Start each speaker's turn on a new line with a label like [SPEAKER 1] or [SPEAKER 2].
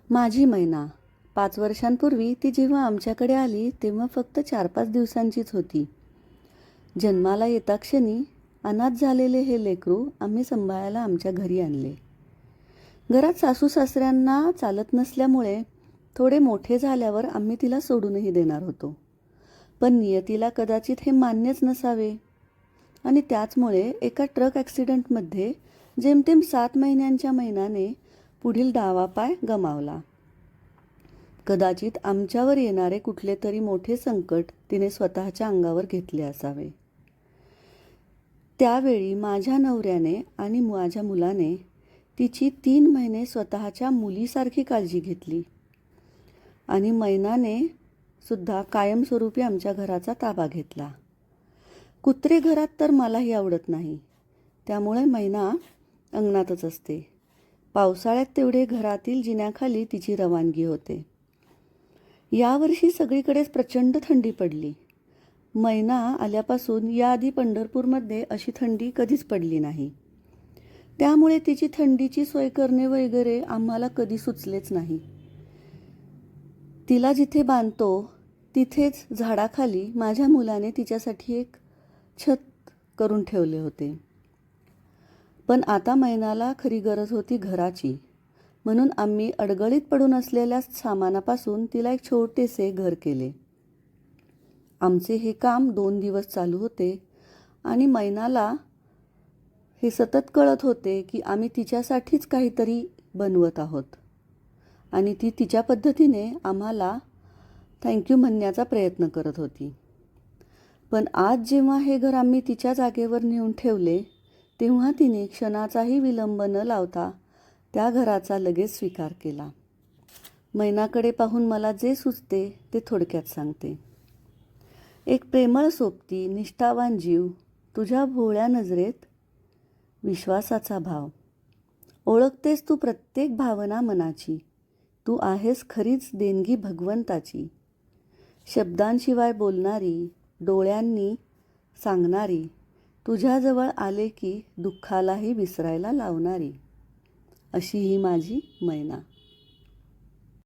[SPEAKER 1] माझी मैना 5 वर्षांपूर्वी ती जेव्हा आमच्याकडे आली तेव्हा फक्त 4-5 दिवसांचीच होती. जन्माला येता क्षणी अनाथ झालेले हे लेकरू आम्ही सांभाळायला आमच्या घरी आणले. घरात सासू सासऱ्यांना चालत नसल्यामुळे थोडे मोठे झाल्यावर आम्ही तिला सोडूनही देणार होतो. पण नियतीला कदाचित हे मान्यच नसावे आणि त्याचमुळे एका ट्रक ॲक्सिडेंटमध्ये जेमतेम 7 महिन्यांच्या मैनाने पुढील डावापाय गमावला. कदाचित आमच्यावर येणारे कुठले तरी मोठे संकट तिने स्वतःच्या अंगावर घेतले असावे. त्यावेळी माझ्या नवऱ्याने आणि माझ्या मुलाने तिची 3 महिने स्वतःच्या मुलीसारखी काळजी घेतली आणि मैनाने सुद्धा कायमस्वरूपी आमच्या घराचा ताबा घेतला. कुत्रे घरात तर मलाही आवडत नाही, त्यामुळे मैना अंगणातच असते. पावसाळ्यात तेवढे घरातील जिन्याखाली तिची रवानगी होते. यावर्षी सगळीकडेच प्रचंड थंडी पडली. मैना आल्यापासून याआधी पंढरपूरमध्ये अशी थंडी कधीच पडली नाही. त्यामुळे तिची थंडीची सोय करणे वगैरे आम्हाला कधी सुचलेच नाही. तिला जिथे बांधतो तिथेच झाडाखाली माझ्या मुलाने तिच्यासाठी एक छत करून ठेवले होते. पण आता मैनाला खरी गरज होती घराची, म्हणून आम्ही अडगळीत पडून असलेल्या सामानापासून तिला एक छोटेसे घर केले. आमचे हे काम 2 दिवस चालू होते आणि मैनाला हे सतत कळत होते की आम्ही तिच्यासाठीच काहीतरी बनवत आहोत आणि ती तिच्या पद्धतीने आम्हाला थँक्यू म्हणण्याचा प्रयत्न करत होती. पण आज जेव्हा हे घर आम्ही तिच्या जागेवर नेऊन ठेवले तेव्हा तिने क्षणाचाही विलंब न लावता त्या घराचा लगेच स्वीकार केला. मैनाकडे पाहून मला जे सुचते ते थोडक्यात सांगते. एक प्रेमळ सोबती निष्ठावान जीव, तुझ्या भोळ्या नजरेत विश्वासाचा भाव. ओळखतेस तू प्रत्येक भावना मनाची, तू आहेस खरीच देणगी भगवंताची. शब्दांशिवाय बोलणारी, डोळ्यांनी सांगणारी, तुझ्याजवळ आले की दुःखालाही विसरायला लावणारी, अशी ही माझी मैना.